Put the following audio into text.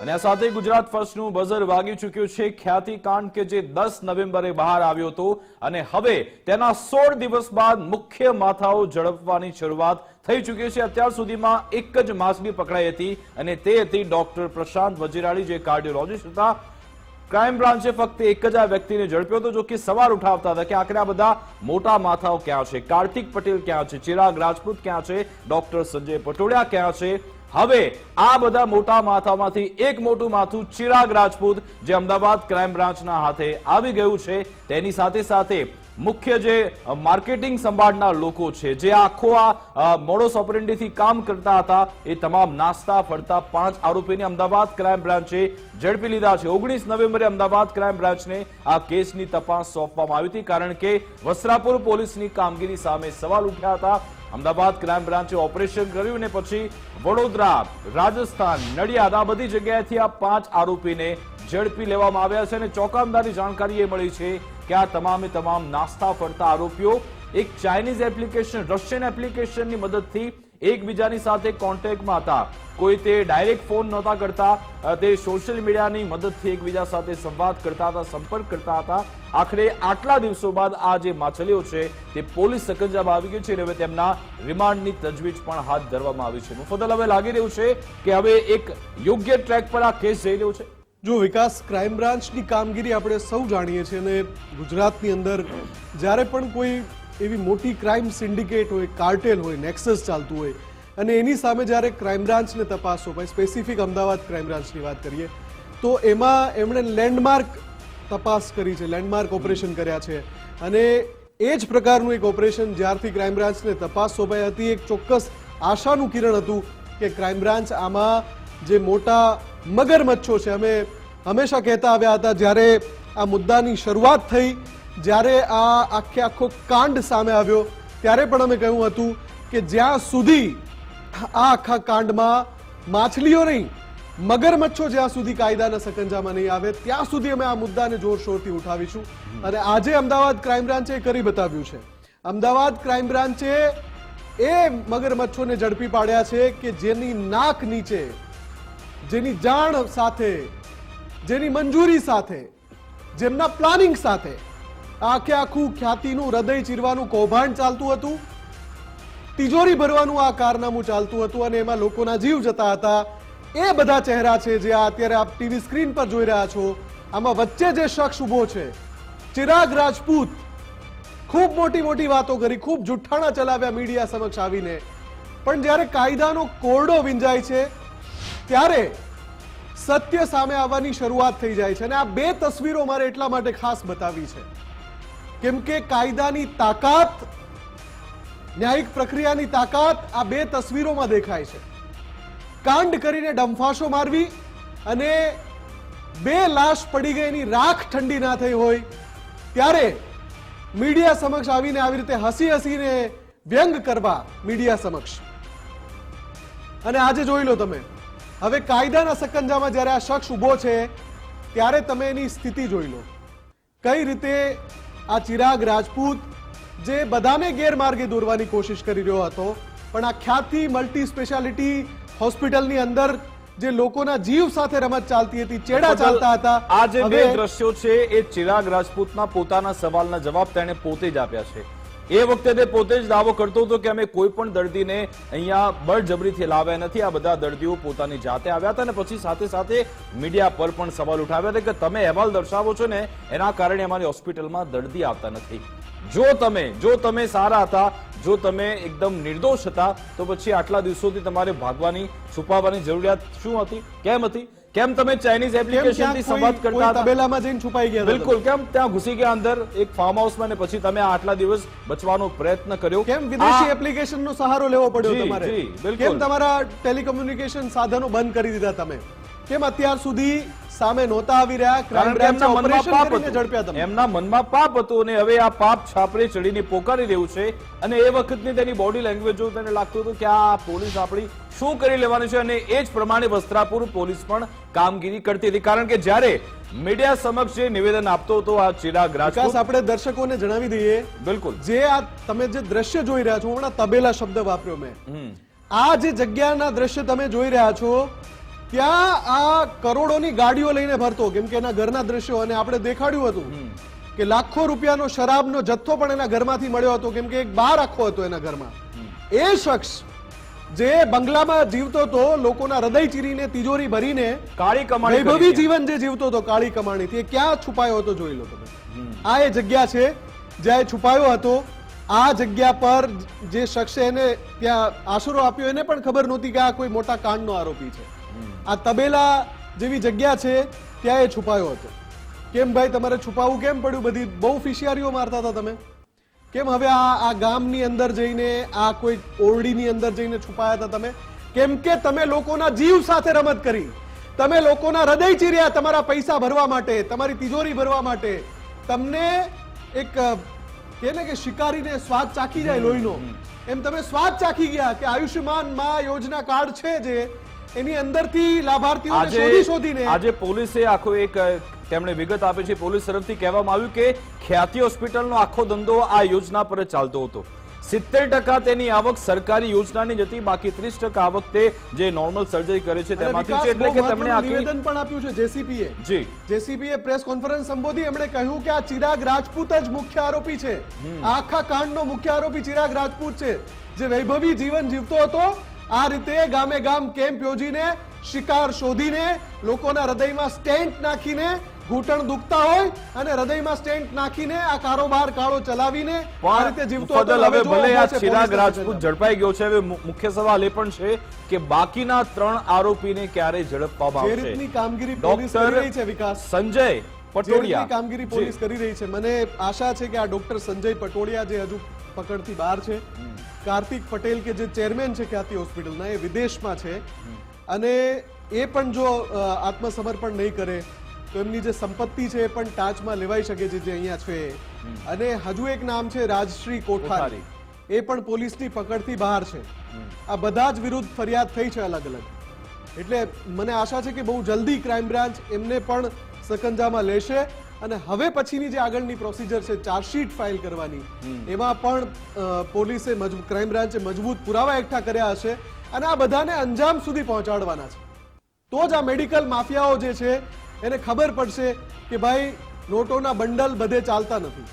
અને આ સાથે ગુજરાત ફર્સ્ટનું બઝર વાગી ચૂક્યું છે. ખ્યાતિકાંડ કે જે 10 નવેમ્બરે બહાર આવ્યો હતો અને હવે તેના 16 દિવસ બાદ મુખ્ય માથાઓ ઝડપવાની શરૂઆત થઈ ચૂકી છે. અત્યાર સુધીમાં એક જ માછલી પકડાઈ હતી અને તે હતી ડોક્ટર પ્રશાંત વજીરાણી, જે કાર્ડિયોલોજીસ્ટ હતા. ક્રાઇમ બ્રાન્ચે ફક્ત એક જ આ વ્યક્તિને ઝડપ્યો હતો. જો કે સવાલ ઉઠાવતા હતા કે આખરે આ બધા મોટા માથાઓ ક્યાં છે? કાર્તિક પટેલ ક્યાં છે? ચિરાગ રાજપૂત ક્યાં છે? ડોક્ટર સંજય પટોડિયા ક્યાં છે? હવે આ બધા મોટા માથામાંથી એક મોટું માથું ચિરાગ રાજપૂત, જે અમદાવાદ ક્રાઇમ બ્રાન્ચના હાથે આવી ગયું છે. તેની સાથે સાથે મુખ્ય જે માર્કેટિંગ સંભાળનાર લોકો છે, જે આખો આ મોડસ ઓપરેન્ડીથી કામ કરતા હતા, એ તમામ નાસ્તા ફરતા 5 આરોપીને અમદાવાદ ક્રાઇમ બ્રાન્ચે ઝડપી લીધા છે. 19 નવેમ્બરે અમદાવાદ ક્રાઇમ બ્રાન્ચને આ કેસની તપાસ સોંપવામાં આવી હતી, કારણ કે વસ્ત્રાપુર પોલીસની કામગીરી સામે સવાલ ઉઠ્યા હતા. અમદાવાદ ક્રાઇમ બ્રાન્ચે ઓપરેશન કર્યું ને પછી વડોદરા, રાજસ્થાન, નડિયાદ આ બધી જગ્યાએથી આ 5 આરોપીને ઝડપી લેવામાં આવ્યા છે. અને ચોંકાવનારી જાણકારી એ મળી છે કે આ તમામે તમામ નાસ્તા ફરતા આરોપીઓ એક ચાઇનીઝ એપ્લિકેશન, રશિયન એપ્લિકેશનની મદદથી એકબીજાની સાથે કોન્ટેક્ટમાં હતા. કોઈ તે ડાયરેક્ટ ફોન નહોતા કરતા, તે સોશિયલ મીડિયાની મદદથી એકબીજા સાથે સંવાદ કરતા હતા, સંપર્ક કરતા હતા. આખરે આટલા દિવસો બાદ આ જે માછલીઓ છે તે પોલીસ સકંજામાં આવી ગઈ છે અને હવે તેમના રિમાન્ડની તજવીજ પણ હાથ ધરવામાં આવી છે. મુફદ્દલ, હવે લાગી રહ્યું છે કે હવે એક યોગ્ય ટ્રેક પર આ કેસ જઈ રહ્યો છે. જો વિકાસ, ક્રાઇમ બ્રાન્ચની કામગીરી આપણે સૌ જાણીએ છીએ અને ગુજરાતની અંદર જ્યારે પણ કોઈ એવી મોટી ક્રાઇમ સિન્ડિકેટ હોય, કાર્ટેલ હોય, નેક્સસ ચાલતું હોય અને એની સામે જ્યારે ક્રાઇમ બ્રાન્ચને તપાસ સોંપાય, સ્પેસિફિક અમદાવાદ ક્રાઇમ બ્રાન્ચની વાત કરીએ તો એમાં એમણે લેન્ડમાર્ક તપાસ કરી છે, લેન્ડમાર્ક ઓપરેશન કર્યા છે. અને એ જ પ્રકારનું એક ઓપરેશન જ્યારથી ક્રાઇમ બ્રાન્ચને તપાસ સોંપાઈ હતી, એક ચોક્કસ આશાનું કિરણ હતું કે ક્રાઇમ બ્રાન્ચ આમાં જે મોટા મગરમચ્છો છે, અમે હંમેશા કહેતા આવ્યા હતા જ્યારે આ મુદ્દાની શરૂઆત થઈ, જ્યારે આ આખો કાંડ સામે આવ્યો ત્યારે પણ અમે કહ્યું હતું કે જ્યાં સુધી આ આખા કાંડમાં માછલીઓ નહીં, મગરમચ્છો જ્યાં સુધી કાયદાના સકંજામાં નહીં આવે ત્યાં સુધી અમે આ મુદ્દાને જોરશોરથી ઉઠાવીશું. અને આજે અમદાવાદ ક્રાઇમ બ્રાન્ચે કરી બતાવ્યું છે. અમદાવાદ ક્રાઇમ બ્રાન્ચે એ મગરમચ્છોને ઝડપી પાડ્યા છે કે જેની નાક નીચે, જેની જાણ સાથે, જેની મંજૂરી સાથે, જેમના પ્લાનિંગ સાથે આખે આખું ખ્યાતિનું હૃદય ચીરવાનું કૌભાંડ ચાલતું હતું, તિજોરી ભરવાનું આ કારનામું ચાલતું હતું અને એમાં લોકોના જીવ જતા હતા. એ બધા ચહેરા છે જે અત્યારે આપ ટીવી સ્ક્રીન પર જોઈ રહ્યા છો. આમાં વચ્ચે જે શખ્સ ઉભો છે, ચિરાગ રાજપૂત, ખૂબ મોટી વાતો કરી, ખૂબ જુઠ્ઠાણા ચલાવ્યા મીડિયા સમક્ષ આવીને, પણ જ્યારે કાયદાનો કોરડો વિંજાય છે ત્યારે સત્ય સામે આવવાની શરૂઆત થઈ જાય છે. અને આ બે તસવીરો મારે એટલા માટે ખાસ બતાવી છે કેમ કે કાયદાની તાકાત, ન્યાયિક પ્રક્રિયાની તાકાત આ બે તસવીરોમાં દેખાય છે. કાંડ કરીને ડંફાશો મારવી અને 2 લાશ પડી ગઈ, એની રાખ ઠંડી ના થઈ હોય ત્યારે મીડિયા સમક્ષ આવીને આવી રીતે હસીને વ્યંગ કરવા મીડિયા સમક્ષ. અને આજે જોઈ લો તમે, હવે કાયદાના સકંજામાં જ્યારે આ શખ્સ ઉભો છે ત્યારે તમે એની સ્થિતિ જોઈ લો. કઈ રીતે આ ચિરાગ રાજપૂત, જે બધાને ગેરમાર્ગે દોરવાની કોશિશ કરી રહ્યો હતો, પણ આ ખ્યાતિ મલ્ટી સ્પેશિયાલિટી હોસ્પિટલની અંદર જે લોકોના જીવ સાથે રમત ચાલતી હતી, ચેડા ચાલતા હતા. આ જે બે દ્રશ્યો છે એ ચિરાગ રાજપૂતના પોતાના સવાલના જવાબ તેણે પોતે જ આપ્યા છે. એ વખતે તે પોતે જ દાવો કરતો હતો કે અમે કોઈ પણ દર્દીને અહીંયા બળજબરીથી લાવ્યા નથી, આ બધા દર્દીઓ પોતાની જાતે આવ્યા હતા. અને પછી સાથે સાથે મીડિયા પર પણ સવાલ ઉઠાવ્યા હતા કે તમે અહેવાલ દર્શાવો છો ને એના કારણે અમારી હોસ્પિટલમાં દર્દી આવતા નથી. જો તમે સારા હતા, જો તમે એકદમ નિર્દોષ હતા, તો પછી આટલા દિવસોથી તમારે ભાગવાની, છુપાવવાની જરૂરિયાત શું હતી? કેમ હતી? કેમ તમે ચાઇનીઝ એપ્લિકેશનથી સંવાદ કરતા હતા? તબેલામાં જઈને છુપાઈ ગયા? બિલકુલ. કેમ ત્યાં ઘૂસી ગયા અંદર એક ફાર્મ હાઉસમાં ને પછી તમે આટલા દિવસ બચવાનો પ્રયત્ન કર્યો? કેમ વિદેશી એપ્લિકેશનનો સહારો લેવો પડ્યો તમારે? કેમ તમારા ટેલિકોમ્યુનિકેશન સાધનો બંધ કરી દીધા તમે? કેમ અત્યાર સુધી સામે નહોતા આવી રહ્યા? ક્રાઇમ બ્રાન્ચે ઓપરેશન કરીને ઝડપ્યા તમે. એમના મનમાં પાપ હતું અને હવે આ પાપ છાપરે ચડીને પોકારી રહ્યું છે. અને એ વખતની તેની બોડી લેંગ્વેજ જોઈને તેને લાગતું હતું કે આ પોલીસ આપણી શું કરી લેવાની છે. અને એ જ પ્રમાણે વસ્ત્રાપુર પોલીસ પણ કામગીરી કરતી હતી, કારણ કે જ્યારે મીડિયા સમક્ષ જે નિવેદન આપતો હતો આ ચિરાગ રાજપૂત, આપણે દર્શકોને જણાવી દઈએ. બિલકુલ. જે આ તમે જે દ્રશ્ય જોઈ રહ્યા છો, હમણાં તબેલા શબ્દ વાપર્યો મેં, આ જે જગ્યાના દ્રશ્ય તમે જોઈ રહ્યા છો, ત્યાં આ કરોડોની ગાડીઓ લઈને ફરતો, કેમ કે એના ઘરના દ્રશ્યો, અને આપણે દેખાડ્યું હતું કે લાખો રૂપિયાનો શરાબનો જથ્થો પણ એના ઘરમાંથી મળ્યો હતો, કેમ કે એક બાર આખો હતો એના ઘરમાં. એ શખ્સ જે બંગલામાં જીવતો હતો, લોકોના હૃદય ચીરીને તિજોરી ભરીને કાળી કમાણી વૈભવી કરી. જીવન જે જીવતો હતો કાળી કમાણીથી, એ ક્યાં છુપાયો હતો જોઈ લો તમે. આ એ જગ્યા છે જ્યાં એ છુપાયો હતો. આ જગ્યા પર જે શખ્સે એને ત્યાં આશરો આપ્યો, એને પણ ખબર નહોતી કે આ કોઈ મોટા કાંડનો આરોપી છે. આ તબેલા જેવી જગ્યા છે ત્યાં એ છુપાયો હતો. કેમ ભાઈ તમારે છુપાવવું કેમ પડ્યું? બધી બહુ ફિશિયારીઓ મારતા હતા તમે, કેમ હવે આ ગામની અંદર જઈને, આ કોઈ ઓરડીની અંદર જઈને છુપાયા હતા તમે? કેમ કે તમે લોકોના જીવ સાથે રમત કરી, તમે લોકોના હૃદય ચીર્યા તમારા પૈસા ભરવા માટે, તમારી તિજોરી ભરવા માટે. તમને એક કે ને કે શિકારીને સ્વાદ ચાખી જાય લોહીનો, એમ તમે સ્વાદ ચાખી ગયા કે આયુષ્યમાન માં યોજના કાર્ડ છે જે એની અંદરથી લાભાર્થીઓને શોધી શોધીને આજે પોલીસે આખો એક તેમણે વિગત આપી છે. પોલીસ તરફથી કહેવામાં આવ્યું કે ખ્યાતિ હોસ્પિટલનો આખો ધંધો આ યોજના પર જ ચાલતો હતો. 70% તેની આવક સરકારી યોજનાની જ હતી, બાકી 30% આવક તે જે નોર્મલ સર્જરી કરે છે તેમાંથી છે. એટલે કે તેમણે નિવેદન પણ આપ્યું છે જેસીપીએ. જી, જેસીપીએ પ્રેસ કોન્ફરન્સ સંબોધી એમણે કહ્યું કે આ ચિરાગ રાજપૂત જ મુખ્ય આરોપી છે. આખા કાંડનો મુખ્ય આરોપી ચિરાગ રાજપૂત છે, જે વૈભવી જીવન જીવતો હતો. આ રીતે ગામે ગામ કેમ્પ યોજીને, શિકાર શોધીને, લોકોના હૃદયમાં સ્ટેન્ટ નાખીને, ઘૂંટણ દુખતા હોય અને હૃદયમાં સ્ટેન્ટ નાખીને આ કારોબાર કાળો ચલાવીને આ રીતે જીવતો હતો. હવે ભલે આ જોવા ચિરાગ મળશે રાજપૂત ઝડપાઈ ગયો છે. હવે મુખ્ય સવાલ એ પણ છે કે બાકીના 3 આરોપીને ક્યારે ઝડપવામાં જે આવશે? રીતની કામગીરી પોલીસ કરી રહી છે વિકાસ, સંજય જે રીતની પટોડિયા કામગીરી પોલીસ કરી રહી છે, મને આશા છે કે આ ડોક્ટર સંજય પટોડિયા જે હજુ પકડથી બહાર છે, કાર્તિક પટેલ કે જે ચેરમેન છે ખ્યાતિ હોસ્પિટલના, એ વિદેશમાં છે, અને એ પણ જો આત્મસમર્પણ નહીં કરે તો એમની જે સંપત્તિ છે એ પણ ટાંચમાં લેવાઈ શકે છે, જે અહીંયા છે. અને હજુ એક નામ છે રાજશ્રી કોઠારી, એ પણ પોલીસની પકડથી બહાર છે. આ બધા જ વિરુદ્ધ ફરિયાદ થઈ છે અલગ અલગ. એટલે મને આશા છે કે બહુ જલ્દી ક્રાઇમ બ્રાન્ચ એમને પણ સકંજામાં લેશે, અને હવે પછીની જે આગળની પ્રોસિજર છે ચાર્જશીટ ફાઇલ કરવાની, એમાં પણ પોલીસે ક્રાઇમ બ્રાન્ચે મજબૂત પુરાવા એકઠા કર્યા હશે, અને આ બધાને અંજામ સુધી પહોંચાડવાના છે. તો જ આ મેડિકલ માફિયાઓ જે છે એને ખબર પડશે કે ભાઈ નોટોના બંડલ બધે ચાલતા નથી.